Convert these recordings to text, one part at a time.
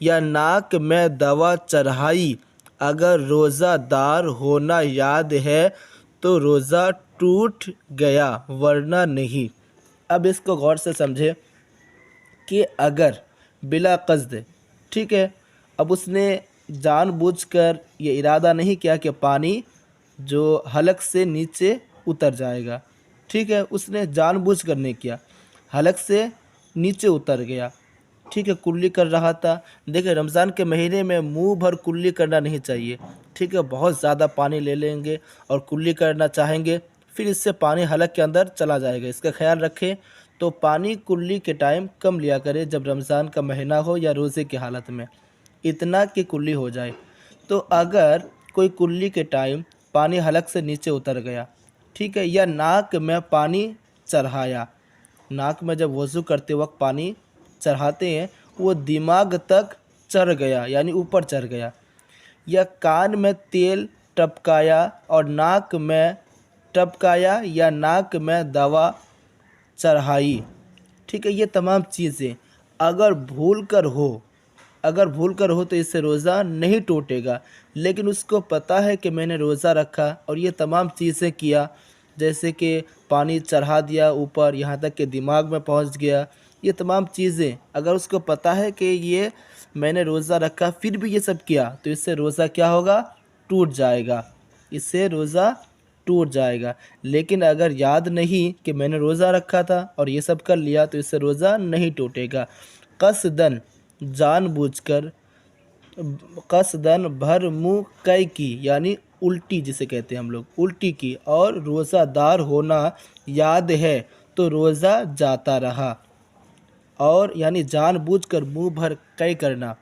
یا ناک میں دوا چڑھائی۔ اگر روزہ دار ہونا یاد ہے تو روزہ ٹوٹ گیا ورنہ نہیں۔ اب اس کو غور سے سمجھے کہ اگر بلا قصد، ٹھیک ہے، اب اس نے جان بوجھ کر یہ ارادہ نہیں کیا کہ پانی جو حلق سے نیچے اتر جائے گا، ٹھیک ہے، اس نے جان بوجھ کر نہیں کیا، حلق سے نیچے اتر گیا، ٹھیک ہے، کلی کر رہا تھا۔ دیکھیں رمضان کے مہینے میں منہ بھر کلی کرنا نہیں چاہیے، ٹھیک ہے، بہت زیادہ پانی لے لیں گے اور کلی کرنا چاہیں گے، پھر اس سے پانی حلق کے اندر چلا جائے گا، اس کا خیال رکھیں۔ تو پانی کلی کے ٹائم کم لیا کرے جب رمضان کا مہینہ ہو یا روزے کی حالت میں، اتنا کہ کلی ہو جائے۔ تو اگر کوئی کلی کے ٹائم پانی حلق سے نیچے اتر گیا، ٹھیک ہے، یا ناک میں پانی چڑھایا، ناک میں جب وضو کرتے وقت پانی چڑھاتے ہیں وہ دماغ تک چڑھ گیا یعنی اوپر چڑھ گیا، یا کان میں تیل ٹپکایا اور ناک میں ٹپکایا یا ناک میں دوا چڑھائی، ٹھیک ہے، یہ تمام چیزیں اگر بھول کر ہو تو اس سے روزہ نہیں ٹوٹے گا، لیکن اس کو پتہ ہے کہ میں نے روزہ رکھا اور یہ تمام چیزیں کیا، جیسے کہ پانی چڑھا دیا اوپر یہاں تک کہ دماغ میں پہنچ گیا، یہ تمام چیزیں اگر اس کو پتہ ہے کہ یہ میں نے روزہ رکھا پھر بھی یہ سب کیا تو اس سے روزہ کیا ہوگا؟ ٹوٹ جائے گا، اس سے روزہ ٹوٹ جائے گا۔ لیکن اگر یاد نہیں کہ میں نے روزہ رکھا تھا اور یہ سب کر لیا تو اس سے روزہ نہیں ٹوٹے گا۔ قصداً، جان بوجھ کر، قصداً بھر منہ قے کی یعنی الٹی جسے کہتے ہیں ہم لوگ، الٹی کی اور روزہ دار ہونا یاد ہے تو روزہ جاتا رہا، اور یعنی جان بوجھ کر منہ بھر قے کرنا۔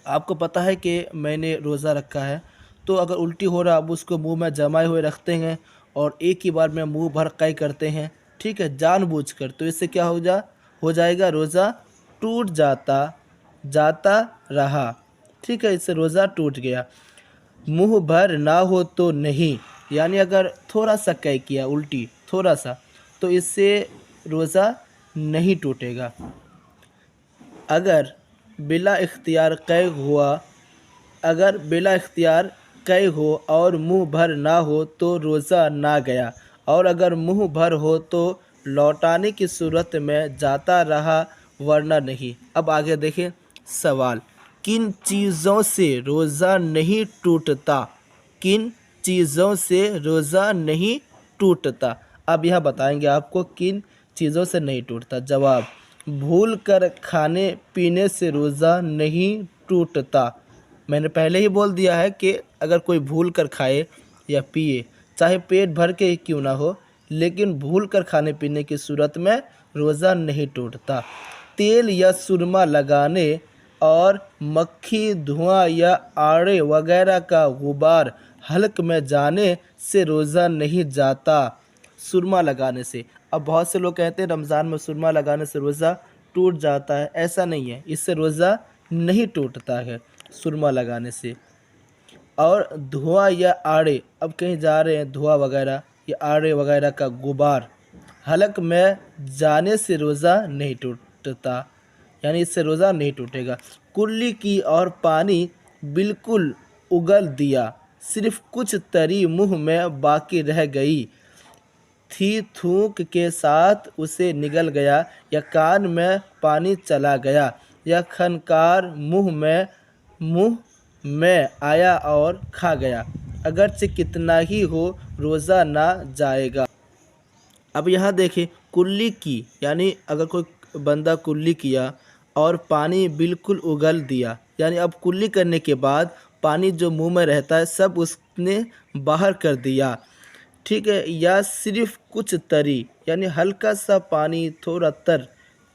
آپ کو پتہ ہے کہ میں نے روزہ رکھا ہے تو اگر الٹی ہو رہا اب اس کو منہ میں جمائے ہوئے رکھتے ہیں اور ایک ہی بار میں منہ بھر قے کرتے ہیں، ٹھیک ہے، جان بوجھ کر، تو اس سے کیا ہو جائے گا؟ روزہ ٹوٹ جاتا رہا، ٹھیک ہے، اس سے روزہ ٹوٹ گیا۔ منہ بھر نہ ہو تو نہیں، یعنی اگر تھوڑا سا قے کیا الٹی تھوڑا سا تو اس سے روزہ نہیں ٹوٹے گا۔ اگر بلا اختیار قے ہو اور منہ بھر نہ ہو تو روزہ نہ گیا، اور اگر منہ بھر ہو تو لوٹانے کی صورت میں جاتا رہا ورنہ نہیں۔ اب آگے دیکھیں سوال، کن چیزوں سے روزہ نہیں ٹوٹتا؟ کن چیزوں سے روزہ نہیں ٹوٹتا؟ اب یہاں بتائیں گے آپ کو کن چیزوں سے نہیں ٹوٹتا۔ جواب، بھول کر کھانے پینے سے روزہ نہیں ٹوٹتا۔ میں نے پہلے ہی بول دیا ہے کہ اگر کوئی بھول کر کھائے یا پیے، چاہے پیٹ بھر کے ہی کیوں نہ ہو، لیکن بھول کر کھانے پینے کی صورت میں روزہ نہیں ٹوٹتا۔ تیل یا سرما لگانے اور مکھی، دھواں یا آڑے وغیرہ کا غبار حلق میں جانے سے روزہ نہیں جاتا۔ سرما لگانے سے، اب بہت سے لوگ کہتے ہیں رمضان میں سرما لگانے سے روزہ ٹوٹ جاتا ہے، ایسا نہیں ہے، اس سے روزہ نہیں ٹوٹتا ہے سرما لگانے سے۔ اور دھواں یا آڑے، اب کہیں جا رہے ہیں دھواں وغیرہ یا آڑے وغیرہ کا غبار حلق میں جانے سے روزہ نہیں ٹوٹتا، یعنی اس سے روزہ نہیں ٹوٹے گا۔ کلی کی اور پانی بالکل اگل دیا، صرف کچھ تری منہ میں باقی رہ گئی تھی، تھوک کے ساتھ اسے نگل گیا، یا کان میں پانی چلا گیا، یا کھنکار منہ میں آیا اور کھا گیا، اگرچہ کتنا ہی ہو روزہ نہ جائے گا۔ اب یہاں دیکھیں کلی کی، یعنی اگر کوئی بندہ کلی کیا اور پانی بالکل اگل دیا، یعنی اب کلی کرنے کے بعد پانی جو منہ میں رہتا ہے سب اس نے باہر کر دیا، ٹھیک ہے، یا صرف کچھ تری، یعنی ہلکا سا پانی، تھوڑا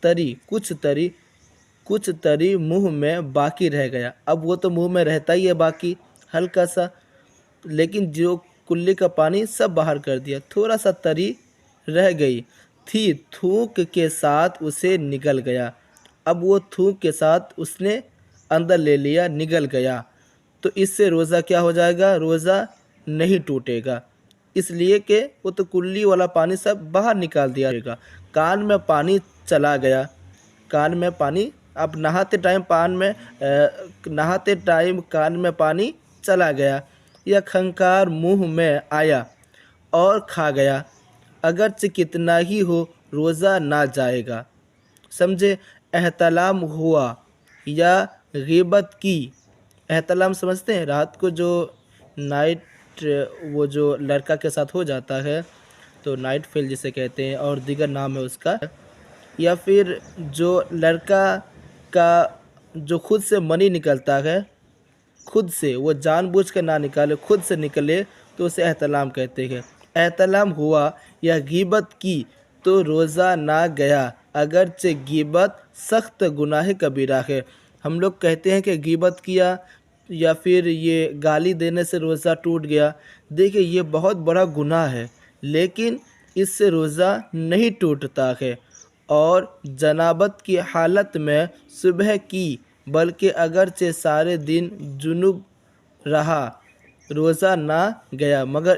تری کچھ تری منہ میں باقی رہ گیا۔ اب وہ تو منہ میں رہتا ہی ہے باقی ہلکا سا، لیکن جو کلی کا پانی سب باہر کر دیا، تھوڑا سا تری رہ گئی تھی، تھوک کے ساتھ اسے نگل گیا، اب وہ تھوک کے ساتھ اس نے اندر لے لیا، نگل گیا، تو اس سے روزہ کیا ہو جائے گا؟ روزہ نہیں ٹوٹے گا، اس لیے کہ وہ تو کلی والا پانی سب باہر نکال دیا گا۔ کان میں پانی چلا گیا، کان میں پانی اب نہاتے ٹائم کان میں پانی چلا گیا یا کھنکار منہ میں آیا اور کھا گیا، اگرچہ کتنا ہی ہو روزہ نہ جائے گا۔ سمجھے؟ احتلام ہوا یا غیبت کی۔ احتلام سمجھتے ہیں؟ رات کو جو نائٹ وہ جو لڑکا کے ساتھ ہو جاتا ہے تو نائٹ فیل جسے کہتے ہیں، اور دیگر نام ہے اس کا۔ یا پھر جو لڑکا کا جو خود سے منی نکلتا ہے، خود سے، وہ جان بوجھ کے نہ نکالے، خود سے نکلے تو اسے احتلام کہتے ہیں۔ احتلام ہوا یا غیبت کی تو روزہ نہ گیا، اگرچہ غیبت سخت گناہ کبیرہ ہے۔ ہم لوگ کہتے ہیں کہ غیبت کیا یا پھر یہ گالی دینے سے روزہ ٹوٹ گیا۔ دیکھیں یہ بہت بڑا گناہ ہے، لیکن اس سے روزہ نہیں ٹوٹتا ہے، اور جنابت کی حالت میں صبح کی، بلکہ اگرچہ سارے دن جنوب رہا روزہ نہ گیا، مگر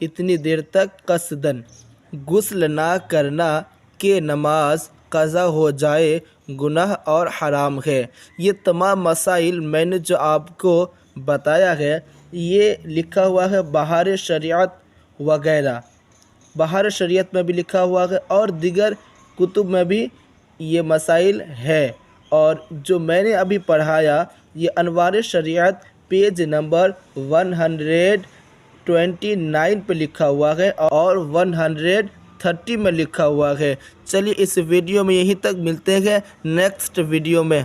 اتنی دیر تک قصداً غسل نہ کرنا کہ نماز قضا ہو جائے گناہ اور حرام ہے۔ یہ تمام مسائل میں نے جو آپ کو بتایا ہے، یہ لکھا ہوا ہے بہار شریعت وغیرہ، بہار شریعت میں بھی لکھا ہوا ہے، اور دیگر کتب میں بھی یہ مسائل ہے۔ اور جو میں نے ابھی پڑھایا یہ انوار شریعت پیج نمبر 129 پہ لکھا ہوا ہے اور 130 میں لکھا ہوا ہے۔ چلیے اس ویڈیو میں یہیں تک، ملتے ہیں نیکسٹ ویڈیو میں۔